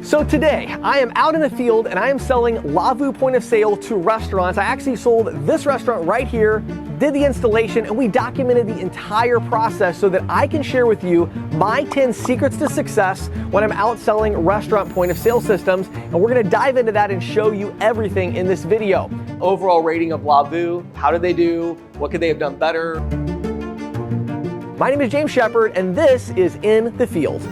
So today, I am out in the field and I am selling Lavu point of sale to restaurants. I actually sold this restaurant right here, did the installation, and we documented the entire process so that I can share with you my 10 secrets to success when I'm out selling restaurant point of sale systems. And we're gonna dive into that and show you everything in this video. Overall rating of Lavu, how did they do? What could they have done better? My name is James Shepard and this is In the Field.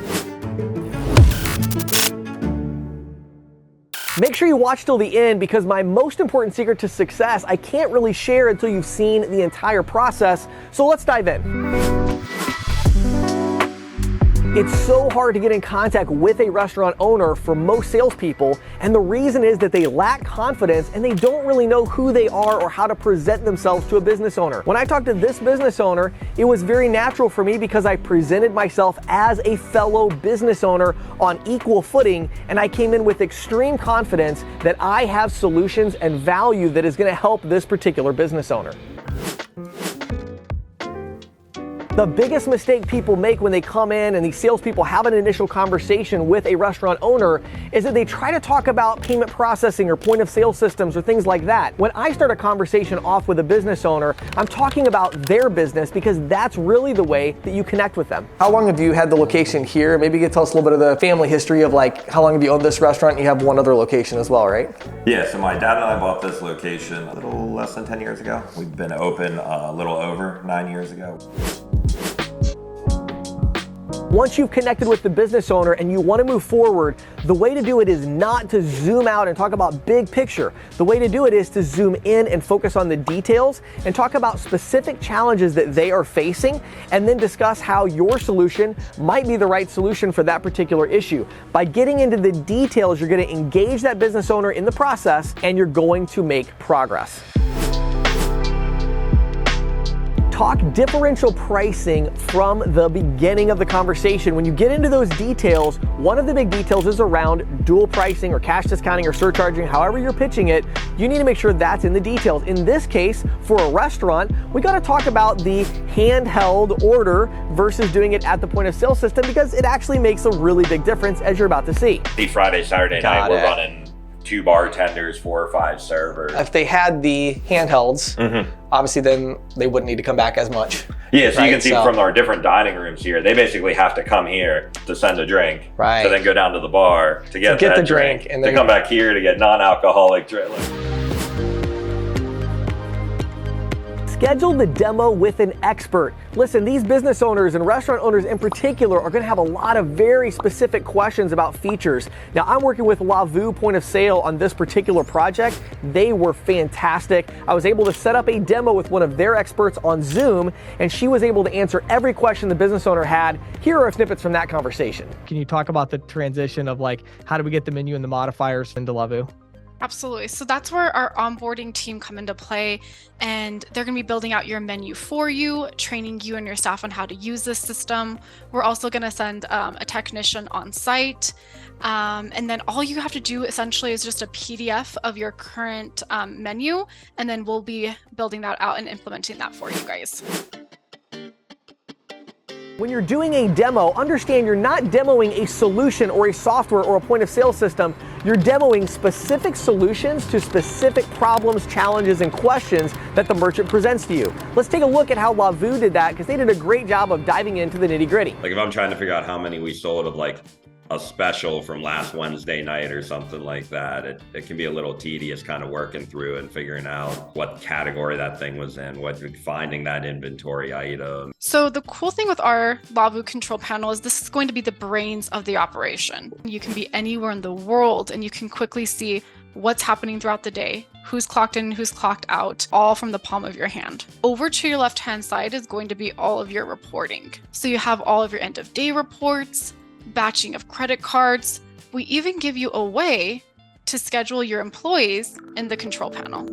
Make sure you watch till the end because my most important secret to success I can't really share until you've seen the entire process. So let's dive in. It's so hard to get in contact with a restaurant owner for most salespeople, and the reason is that they lack confidence and they don't really know who they are or how to present themselves to a business owner. When I talked to this business owner, it was very natural for me because I presented myself as a fellow business owner on equal footing, and I came in with extreme confidence that I have solutions and value that is going to help this particular business owner. The biggest mistake people make when they come in and these salespeople have an initial conversation with a restaurant owner is that they try to talk about payment processing or point of sale systems or things like that. When I start a conversation off with a business owner, I'm talking about their business because that's really the way that you connect with them. How long have you had the location here? Maybe you could tell us a little bit of the family history of like how long have you owned this restaurant? You have one other location as well, right? Yeah, so my dad and I bought this location a little less than 10 years ago. We've been open a little over 9 years ago. Once you've connected with the business owner and you want to move forward, the way to do it is not to zoom out and talk about big picture. The way to do it is to zoom in and focus on the details and talk about specific challenges that they are facing and then discuss how your solution might be the right solution for that particular issue. By getting into the details, you're going to engage that business owner in the process and you're going to make progress. Talk differential pricing from the beginning of the conversation. When you get into those details, one of the big details is around dual pricing or cash discounting or surcharging, however you're pitching it. You need to make sure that's in the details. In this case, for a restaurant, we got to talk about the handheld order versus doing it at the point of sale system because it actually makes a really big difference as you're about to see. Friday, Saturday night, we're running 2 bartenders, 4 or 5 servers. If they had the handhelds, obviously then they wouldn't need to come back as much. Yeah, so right? You can see from our different dining rooms here, they basically have to come here to send a drink, to then go down to the bar to get that the drink, and then to come back here to get non-alcoholic drink. Schedule the demo with an expert. Listen, these business owners and restaurant owners in particular are going to have a lot of very specific questions about features. Now, I'm working with Lavu point of sale on this particular project. They were fantastic. I was able to set up a demo with one of their experts on Zoom, and she was able to answer every question the business owner had. Here are snippets from that conversation. Can you talk about the transition of like, how do we get the menu and the modifiers into Lavu? Absolutely. So that's where our onboarding team come into play, and they're going to be building out your menu for you, training you and your staff on how to use this system. We're also going to send a technician on site. And then all you have to do essentially is just a PDF of your current menu, and then we'll be building that out and implementing that for you guys. When you're doing a demo, understand you're not demoing a solution or a software or a point of sale system. You're demoing specific solutions to specific problems, challenges, and questions that the merchant presents to you. Let's take a look at how Lavu did that because they did a great job of diving into the nitty-gritty. Like if I'm trying to figure out how many we sold of like a special from last Wednesday night or something like that, it can be a little tedious kind of working through and figuring out what category that thing was in, finding that inventory item. So the cool thing with our Lavu control panel is this is going to be the brains of the operation. You can be anywhere in the world and you can quickly see what's happening throughout the day, who's clocked in, who's clocked out, all from the palm of your hand. Over to your left-hand side is going to be all of your reporting. So you have all of your end of day reports, batching of credit cards. We even give you a way to schedule your employees in the control panel.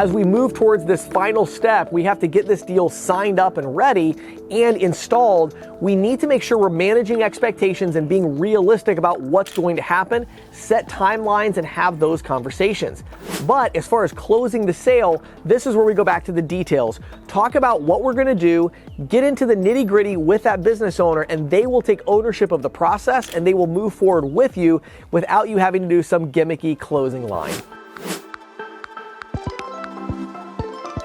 as we move towards this final step, we have to get this deal signed up and ready and installed. We need to make sure we're managing expectations and being realistic about what's going to happen, set timelines, and have those conversations. But as far as closing the sale, this is where we go back to the details. Talk about what we're going to do, get into the nitty-gritty with that business owner, and they will take ownership of the process and they will move forward with you without you having to do some gimmicky closing line.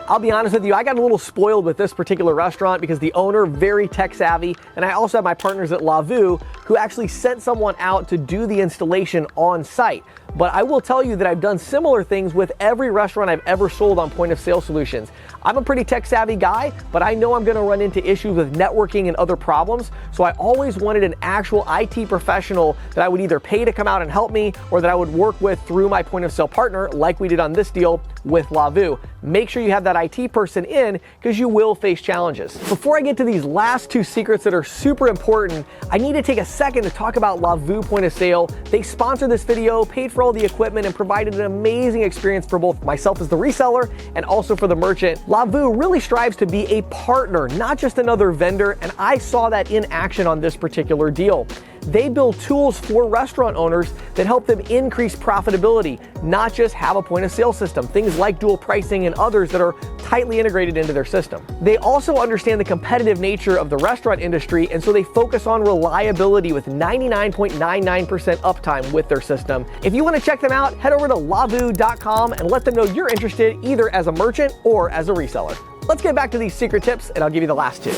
I'll be honest with you, I got a little spoiled with this particular restaurant because the owner, very tech savvy, and I also have my partners at Lavu who actually sent someone out to do the installation on site. But I will tell you that I've done similar things with every restaurant I've ever sold on point of sale solutions. I'm a pretty tech savvy guy, but I know I'm gonna run into issues with networking and other problems. So I always wanted an actual IT professional that I would either pay to come out and help me or that I would work with through my point of sale partner, like we did on this deal with Lavu. Make sure you have that IT person in because you will face challenges. Before I get to these last two secrets that are super important, I need to take a second to talk about Lavu point of sale. They sponsored this video, paid for all the equipment, and provided an amazing experience for both myself as the reseller and also for the merchant. Lavu really strives to be a partner, not just another vendor, and I saw that in action on this particular deal. They build tools for restaurant owners that help them increase profitability, not just have a point of sale system, things like dual pricing and others that are tightly integrated into their system. They also understand the competitive nature of the restaurant industry, and so they focus on reliability with 99.99% uptime with their system. If you want to check them out, head over to lavu.com and let them know you're interested either as a merchant or as a reseller. Let's get back to these secret tips and I'll give you the last two.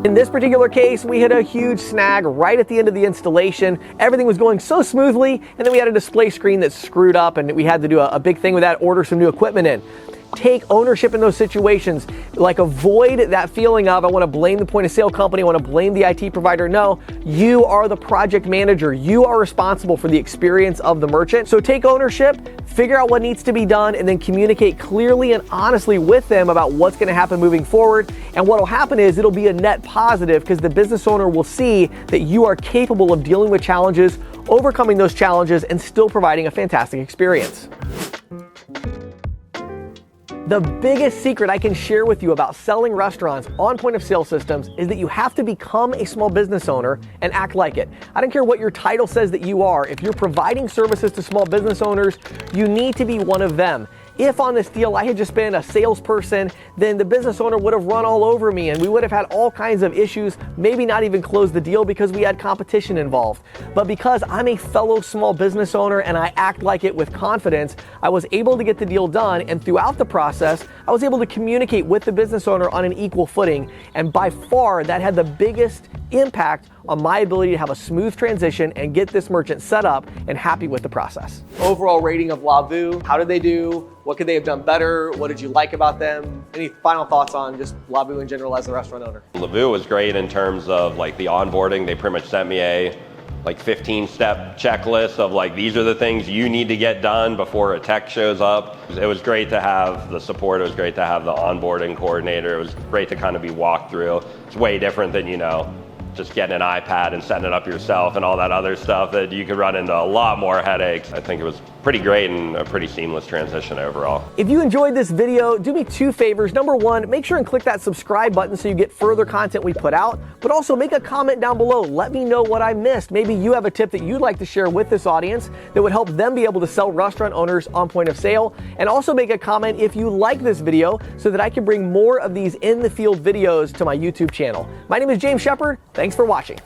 In this particular case, we hit a huge snag right at the end of the installation. Everything was going so smoothly, and then we had a display screen that screwed up, and we had to do a big thing with that, order some new equipment in. Take ownership in those situations. Like, avoid that feeling of, I want to blame the point of sale company, I want to blame the IT provider. No, you are the project manager. You are responsible for the experience of the merchant. So take ownership, figure out what needs to be done, and then communicate clearly and honestly with them about what's going to happen moving forward. And what will happen is it'll be a net positive because the business owner will see that you are capable of dealing with challenges, overcoming those challenges, and still providing a fantastic experience. The biggest secret I can share with you about selling restaurants on point of sale systems is that you have to become a small business owner and act like it. I don't care what your title says that you are. If you're providing services to small business owners, you need to be one of them. If on this deal I had just been a salesperson, then the business owner would have run all over me and we would have had all kinds of issues, maybe not even close the deal because we had competition involved. But because I'm a fellow small business owner and I act like it with confidence, I was able to get the deal done, and throughout the process, I was able to communicate with the business owner on an equal footing, and by far that had the biggest impact on my ability to have a smooth transition and get this merchant set up and happy with the process. Overall rating of Lavu, how did they do? What could they have done better? What did you like about them? Any final thoughts on just Lavu in general as a restaurant owner? Lavu was great in terms of like the onboarding. They pretty much sent me a 15-step checklist of like, these are the things you need to get done before a tech shows up. It was great to have the support. It was great to have the onboarding coordinator. It was great to kind of be walked through. It's way different than, just getting an iPad and setting it up yourself and all that other stuff that you could run into a lot more headaches. I think it was pretty great and a pretty seamless transition overall. If you enjoyed this video, do me two favors. Number one, make sure and click that subscribe button so you get further content we put out, but also make a comment down below. Let me know what I missed. Maybe you have a tip that you'd like to share with this audience that would help them be able to sell restaurant owners on point of sale. And also make a comment if you like this video so that I can bring more of these in the field videos to my YouTube channel. My name is James Shepard. Thanks for watching.